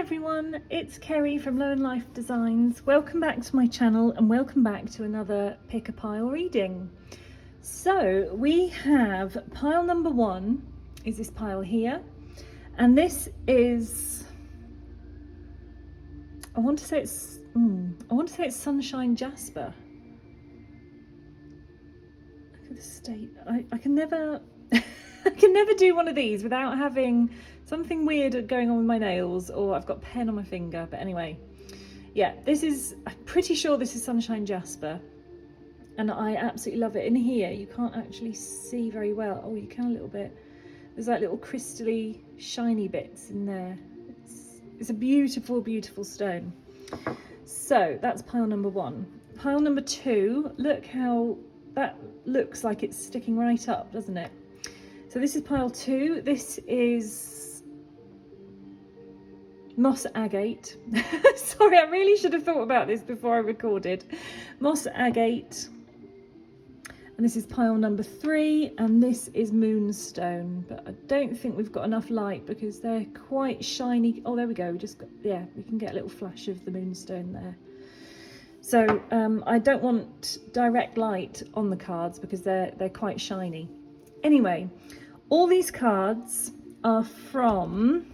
everyone, it's Kerry from Low and Life Designs. Welcome back to my channel and welcome back to another pick a pile reading. So we have pile number 1 is this pile here, and this is, I want to say it's Sunshine Jasper. Look at the state. I can never I can never do one of these without having something weird going on with my nails, or I've got pen on my finger. But anyway, yeah, I'm pretty sure this is Sunshine Jasper, and I absolutely love it. In here you can't actually see very well. Oh, you can a little bit. There's like little crystally shiny bits in there. It's a beautiful, beautiful stone. So that's pile number 1. Pile number 2, look how that looks like it's sticking right up, doesn't it? So this is pile 2. This is moss agate. Sorry, I really should have thought about this before I recorded. Moss agate. And this is pile number 3, and this is moonstone. But I don't think we've got enough light because they're quite shiny. Oh, there we go. We can get a little flash of the moonstone there. So I don't want direct light on the cards because they're quite shiny. Anyway, all these cards are from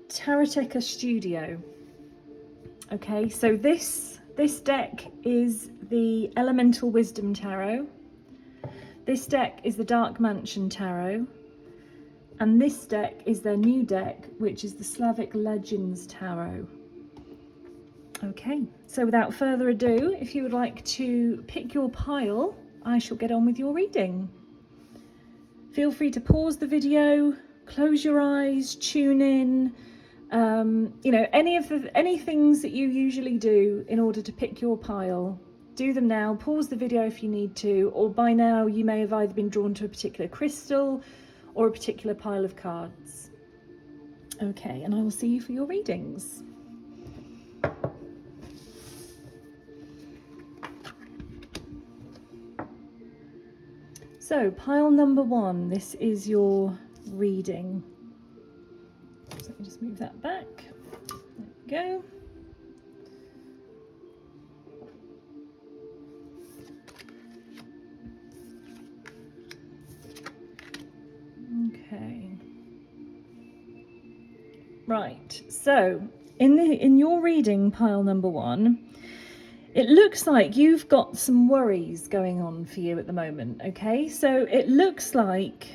Taroteka Studio. Okay, so this deck is the Elemental Wisdom Tarot. This deck is the Dark Mansion Tarot. And this deck is their new deck, which is the Slavic Legends Tarot. Okay, so without further ado, if you would like to pick your pile, I shall get on with your reading. Feel free to pause the video, close your eyes, tune in. You know, any things that you usually do in order to pick your pile, do them now. Pause the video if you need to, or by now you may have either been drawn to a particular crystal or a particular pile of cards. Okay, and I will see you for your readings. So pile number 1, this is your reading. So let me just move that back. There we go. Okay. Right. So in your reading, pile number 1, it looks like you've got some worries going on for you at the moment. Okay. So it looks like,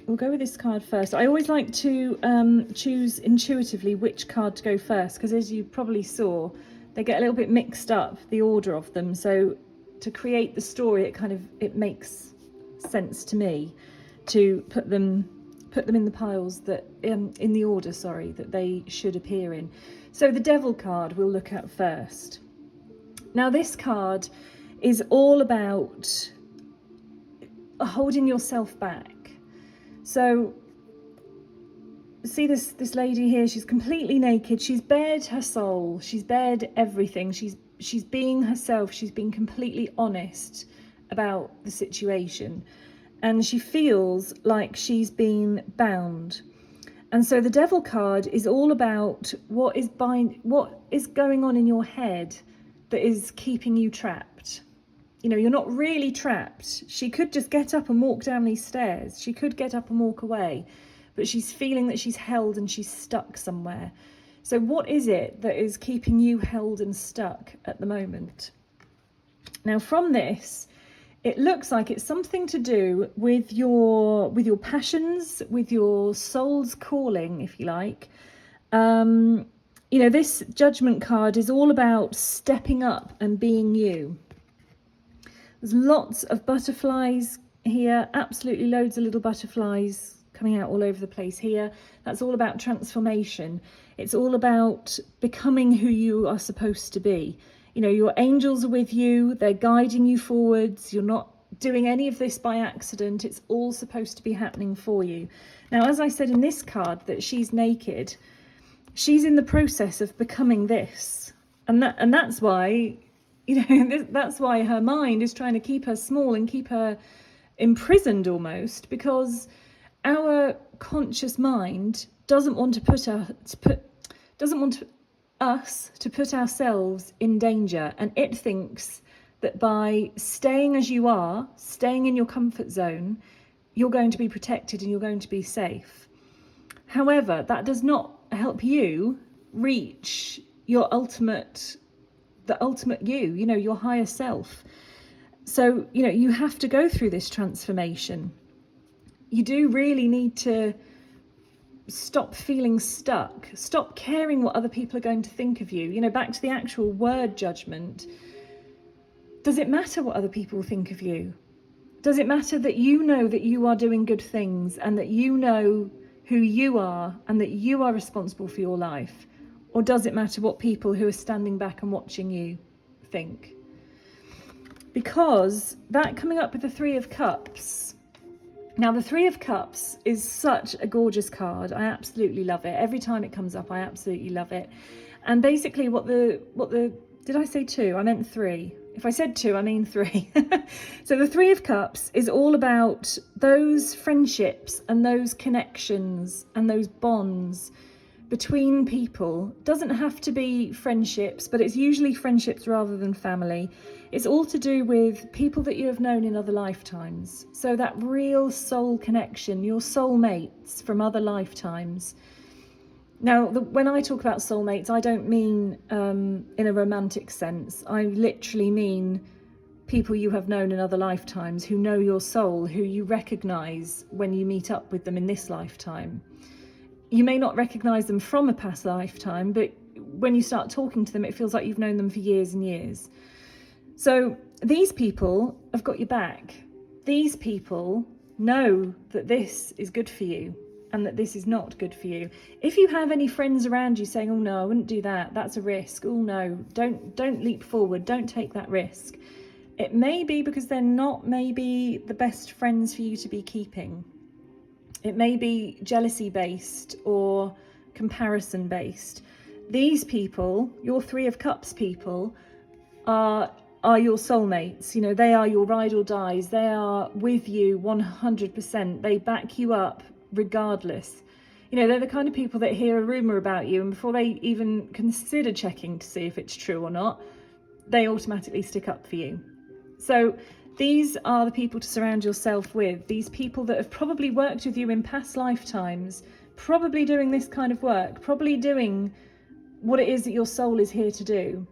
we'll go with this card first. I always like to choose intuitively which card to go first, because as you probably saw, they get a little bit mixed up, the order of them. So to create the story, it makes sense to me to put them in the piles that in the order, sorry, that they should appear in. So the Devil card we'll look at first. Now this card is all about holding yourself back. So see this lady here, she's completely naked. She's bared her soul, she's bared everything. She's being herself, she's being completely honest about the situation, and she feels like she's been bound. And so the Devil card is all about what is going on in your head that is keeping you trapped. You know, you're not really trapped. She could just get up and walk down these stairs. She could get up and walk away, but she's feeling that she's held and she's stuck somewhere. So what is it that is keeping you held and stuck at the moment? Now from this, it looks like it's something to do with your passions, with your soul's calling, if you like. You know, this Judgment card is all about stepping up and being you. There's lots of butterflies here, absolutely loads of little butterflies coming out all over the place here. That's all about transformation. It's all about becoming who you are supposed to be. You know, your angels are with you, they're guiding you forwards. You're not doing any of this by accident. It's all supposed to be happening for you. Now, as I said in this card, that she's naked, she's in the process of becoming this. And that's why, you know, that's why her mind is trying to keep her small and keep her imprisoned almost, because our conscious mind doesn't want us to put ourselves in danger, and it thinks that by staying as you are, staying in your comfort zone, you're going to be protected and you're going to be safe. However, that does not help you reach your the ultimate you, your higher self. So, you have to go through this transformation. You do really need to stop feeling stuck, stop caring what other people are going to think of you. Back to the actual word judgment. Does it matter what other people think of you? Does it matter that you know that you are doing good things and that you know who you are and that you are responsible for your life? Or does it matter what people who are standing back and watching you think? Because that coming up with the Three of Cups. Now, the Three of Cups is such a gorgeous card. I absolutely love it. Every time it comes up, I absolutely love it. And basically what the did I say two? I meant three. If I said two, I mean three. So the Three of Cups is all about those friendships and those connections and those bonds between people. Doesn't have to be friendships, but it's usually friendships rather than family. It's all to do with people that you have known in other lifetimes. So that real soul connection, your soulmates from other lifetimes. Now, when I talk about soulmates, I don't mean in a romantic sense. I literally mean people you have known in other lifetimes, who know your soul, who you recognise when you meet up with them in this lifetime. You may not recognise them from a past lifetime, but when you start talking to them, it feels like you've known them for years and years. So these people have got your back. These people know that this is good for you and that this is not good for you. If you have any friends around you saying, oh no, I wouldn't do that, that's a risk, oh no, don't leap forward, don't take that risk, it may be because they're not maybe the best friends for you to be keeping. It may be jealousy based or comparison based. These people, your Three of Cups people, are your soulmates. They are your ride or dies. They are with you 100%. They back you up regardless. They're the kind of people that hear a rumor about you, and before they even consider checking to see if it's true or not, they automatically stick up for you. So these are the people to surround yourself with. These people that have probably worked with you in past lifetimes, probably doing this kind of work, probably doing what it is that your soul is here to do.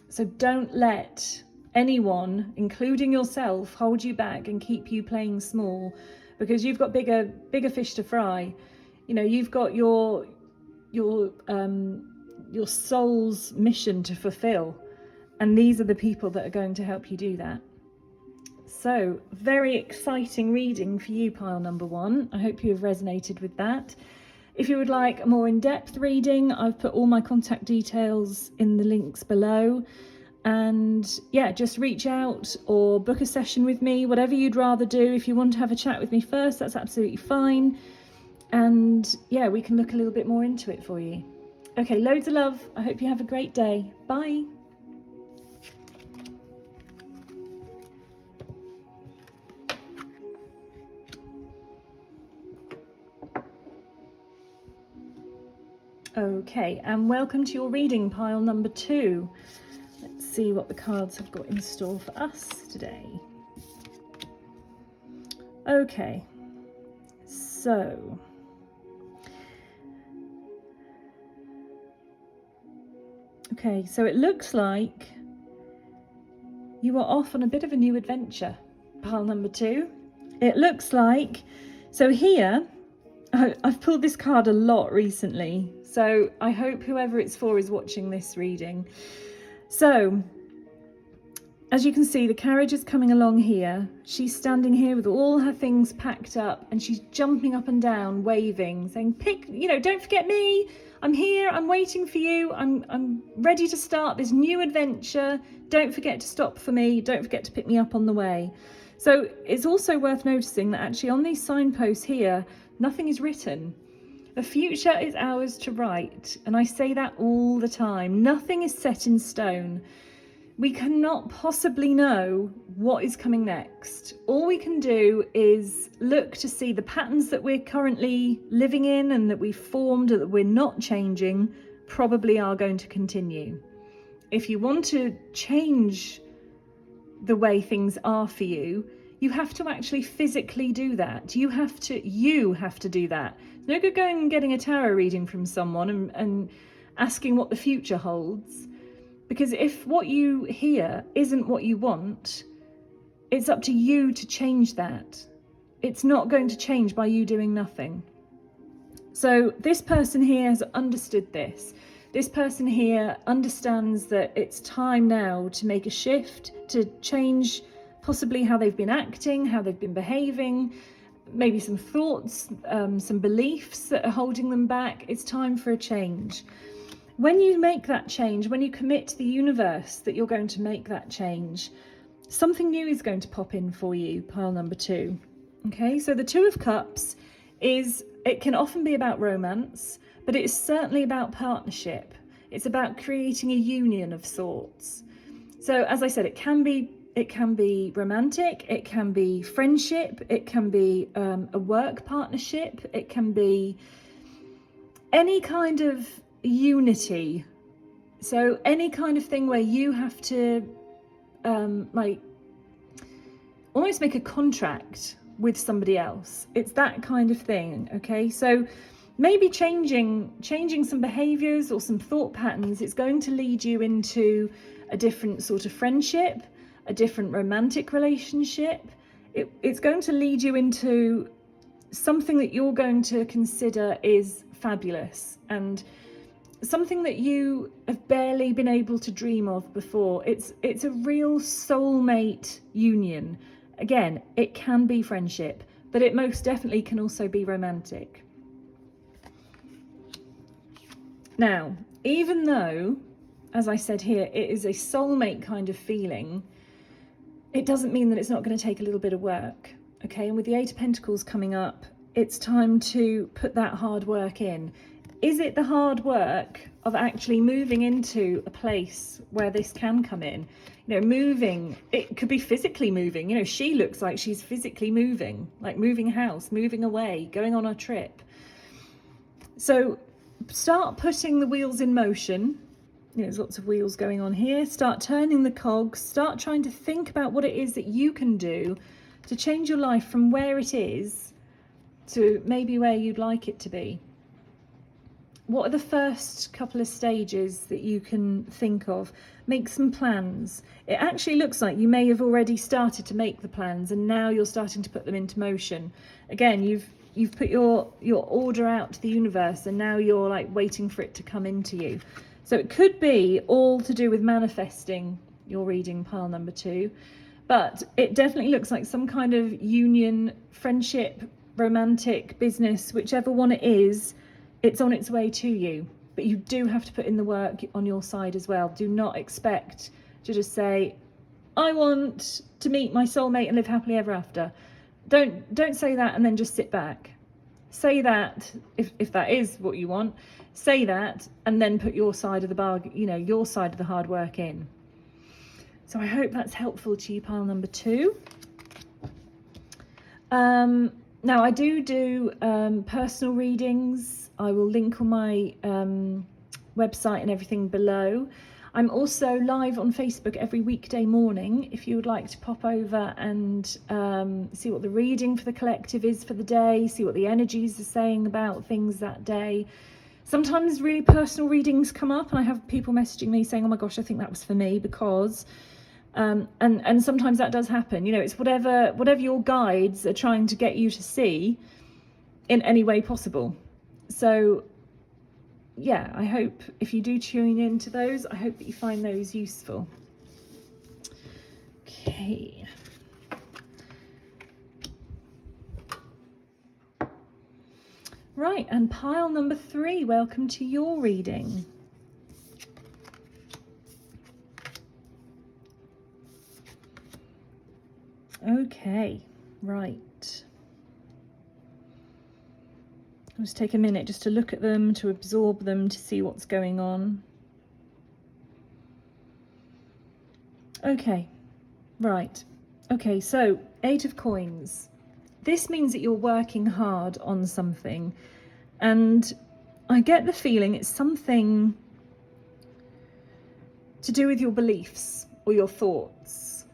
So don't let anyone, including yourself, hold you back and keep you playing small, because you've got bigger fish to fry. You've got your soul's mission to fulfill, and these are the people that are going to help you do that. So, very exciting reading for you, pile number one. I hope you have resonated with that. If you would like a more in-depth reading, I've put all my contact details in the links below. And yeah, just reach out or book a session with me, whatever you'd rather do. If you want to have a chat with me first, that's absolutely fine. And yeah, we can look a little bit more into it for you. Okay, loads of love. I hope you have a great day. Bye. Okay, and welcome to your reading, pile number two. Let's see what the cards have got in store for us today. Okay, so it looks like you are off on a bit of a new adventure, pile number two. It looks like, so here, I've pulled this card a lot recently, so I hope whoever it's for is watching this reading. So, as you can see, the carriage is coming along here. She's standing here with all her things packed up, and she's jumping up and down, waving, saying, don't forget me. I'm here, I'm waiting for you. I'm ready to start this new adventure. Don't forget to stop for me. Don't forget to pick me up on the way. So it's also worth noticing that actually on these signposts here, nothing is written. The future is ours to write. And I say that all the time. Nothing is set in stone. We cannot possibly know what is coming next. All we can do is look to see the patterns that we're currently living in and that we've formed, that we're not changing, probably are going to continue. If you want to change the way things are for you, you have to actually physically do that. You have to do that. It's no good going and getting a tarot reading from someone and asking what the future holds. Because if what you hear isn't what you want, it's up to you to change that. It's not going to change by you doing nothing. So this person here has understood this. This person here understands that it's time now to make a shift, to change possibly how they've been acting, how they've been behaving, maybe some thoughts, some beliefs that are holding them back. It's time for a change. When you make that change, when you commit to the universe that you're going to make that change, something new is going to pop in for you, pile number 2. Okay, so the 2 of Cups it can often be about romance, but it's certainly about partnership. It's about creating a union of sorts. So as I said, it can be romantic, it can be friendship, it can be a work partnership, it can be any kind of unity. So any kind of thing where you have to like almost make a contract with somebody else. It's that kind of thing. Okay, so maybe changing some behaviors or some thought patterns. It's going to lead you into a different sort of friendship, a different romantic relationship. It's going to lead you into something that you're going to consider is fabulous and something that you have barely been able to dream of before. It's a real soulmate union. Again, it can be friendship, but it most definitely can also be romantic. Now, even though, as I said here, it is a soulmate kind of feeling, it doesn't mean that it's not going to take a little bit of work. Okay, and with the 8 of Pentacles coming up, it's time to put that hard work in. Is it the hard work of actually moving into a place where this can come in? You know, moving, it could be physically moving. You know, she looks like she's physically moving, like moving house, moving away, going on a trip. So start putting the wheels in motion. You know, there's lots of wheels going on here. Start turning the cogs. Start trying to think about what it is that you can do to change your life from where it is to maybe where you'd like it to be. What are the first couple of stages that you can think of? Make some plans. It actually looks like you may have already started to make the plans and now you're starting to put them into motion. Again, you've put your order out to the universe and now you're like waiting for it to come into you. So it could be all to do with manifesting your reading, pile number 2. But it definitely looks like some kind of union, friendship, romantic, business, whichever one it is, it's on its way to you. But you do have to put in the work on your side as well. Do not expect to just say, I want to meet my soulmate and live happily ever after. Don't say that and then just sit back. Say that, if that is what you want, say that and then put your side of the bargain, you know, your side of the hard work in. So I hope that's helpful to you, pile number 2. Now I do personal readings. I will link on my website and everything below. I'm also live on Facebook every weekday morning if you would like to pop over and see what the reading for the collective is for the day, see what the energies are saying about things that day. Sometimes really personal readings come up and I have people messaging me saying, oh my gosh, I think that was for me because... and sometimes that does happen. You know, it's whatever your guides are trying to get you to see in any way possible. So yeah, I hope if you do tune into those, I hope that you find those useful. Okay. Right, and pile number 3, welcome to your reading. Okay, right. I'll just take a minute just to look at them, to absorb them, to see what's going on. Okay, right. Okay, so 8 of coins. This means that you're working hard on something, and I get the feeling it's something to do with your beliefs or your thoughts.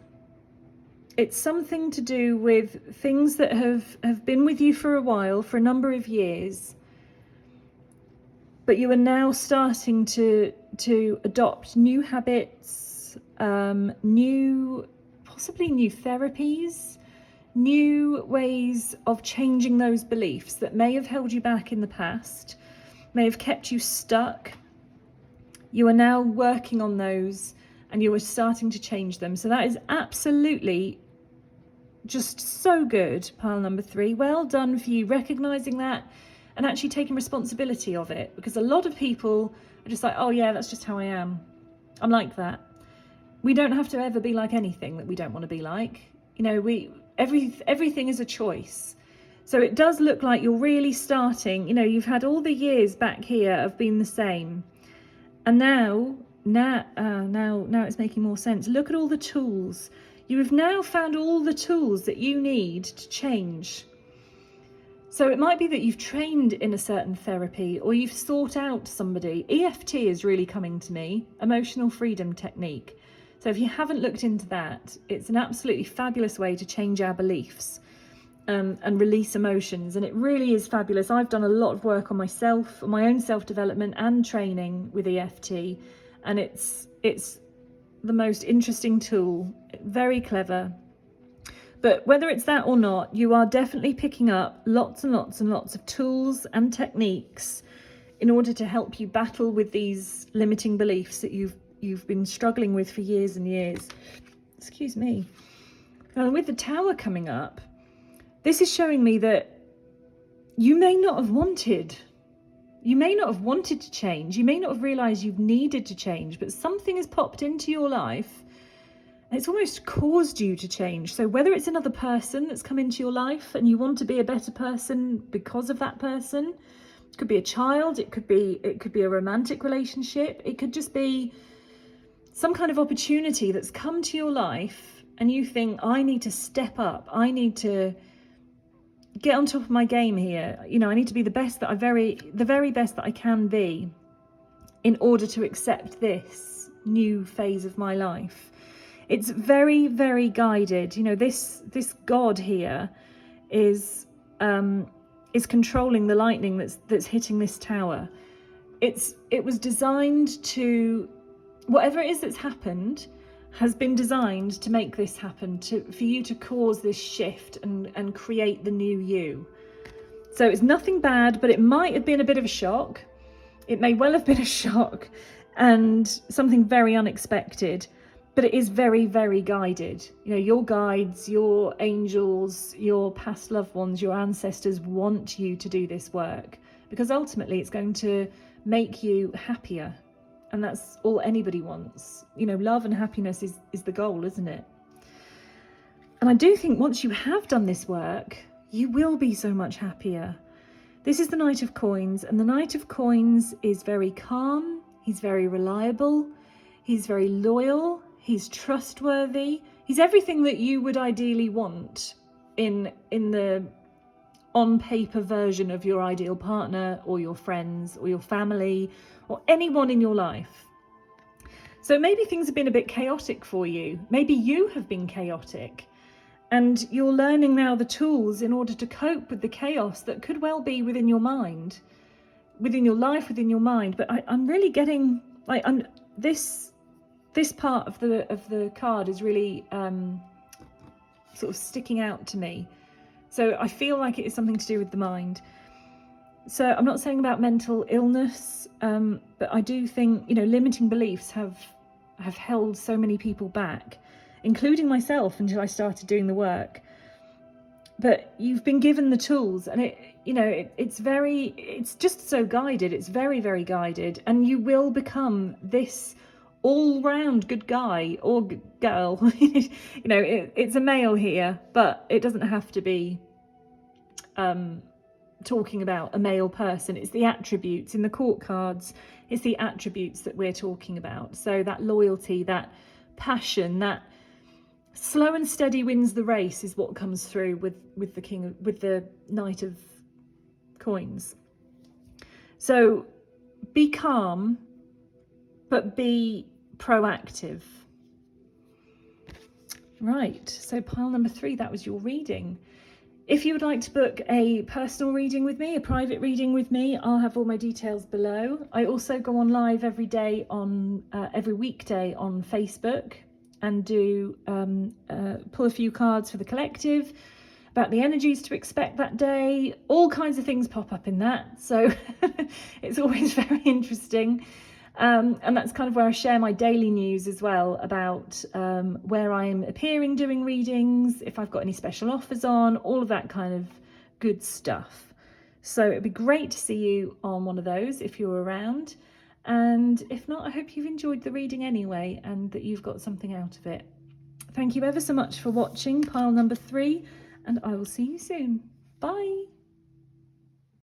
It's something to do with things that have been with you for a while, for a number of years, but you are now starting to adopt new habits, possibly new therapies, new ways of changing those beliefs that may have held you back in the past, may have kept you stuck. You are now working on those and you are starting to change them. So that is absolutely just so good, pile number 3. Well done for you recognizing that and actually taking responsibility of it, because a lot of people are just like, oh yeah, that's just how I am. I'm like that. We don't have to ever be like anything that we don't want to be like. You know, everything is a choice. So it does look like you're really starting, you know, you've had all the years back here of being the same. And now it's making more sense. Look at all the tools. You have now found all the tools that you need to change. So it might be that you've trained in a certain therapy, or you've sought out somebody. EFT is really coming to me, emotional freedom technique. So if you haven't looked into that, it's an absolutely fabulous way to change our beliefs and release emotions. And it really is fabulous. I've done a lot of work on myself, on my own self-development and training with EFT. And it's the most interesting tool, very clever. But whether it's that or not, you are definitely picking up lots and lots and lots of tools and techniques in order to help you battle with these limiting beliefs that you've been struggling with for years and years. Excuse me. And with the Tower coming up, this is showing me that you may not have wanted to change. You may not have realized you've needed to change, but something has popped into your life and it's almost caused you to change. So whether it's another person that's come into your life and you want to be a better person because of that person, it could be a child, it could be a romantic relationship, it could just be some kind of opportunity that's come to your life and you think, I need to step up, I need to get on top of my game here. You know, I need to be the very best that I can be in order to accept this new phase of my life. It's very, very guided. You know, this God here is controlling the lightning that's hitting this tower. It was designed to, whatever it is that's happened has been designed to make this happen, for you to cause this shift and create the new you. So it's nothing bad, but it might have been a bit of a shock. It may well have been a shock and something very unexpected, but it is very, very guided. You know, your guides, your angels, your past loved ones, your ancestors want you to do this work because ultimately it's going to make you happier. And that's all anybody wants. You know, love and happiness is the goal, isn't it? And I do think once you have done this work, you will be so much happier. This is the Knight of Coins, and the Knight of Coins is very calm, he's very reliable, he's very loyal, he's trustworthy, he's everything that you would ideally want in the on-paper version of your ideal partner or your friends or your family or anyone in your life. So maybe things have been a bit chaotic for you. Maybe you have been chaotic and you're learning now the tools in order to cope with the chaos that could well be within your mind, within your life, within your mind. But I'm really getting like this part of the card is really sort of sticking out to me. So I feel like it is something to do with the mind. So I'm not saying about mental illness, but I do think, you know, limiting beliefs have held so many people back, including myself, until I started doing the work. But you've been given the tools, and it's just so guided. It's very, very guided, and you will become this all-round good guy or girl. You know, it's a male here, but it doesn't have to be talking about a male person. It's the attributes in the court cards. It's the attributes that we're talking about. So that loyalty, that passion, that slow and steady wins the race is what comes through with the Knight of Coins. So be calm, but be proactive. Right, so pile number 3, that was your reading. If you would like to book a personal reading with me, a private reading with me, I'll have all my details below. I also go on live every weekday on Facebook and do pull a few cards for the collective about the energies to expect that day. All kinds of things pop up in that, so it's always very interesting. And that's kind of where I share my daily news as well, about where I'm appearing doing readings, if I've got any special offers on, all of that kind of good stuff. So it'd be great to see you on one of those if you're around. And if not, I hope you've enjoyed the reading anyway and that you've got something out of it. Thank you ever so much for watching pile number 3, and I will see you soon. Bye.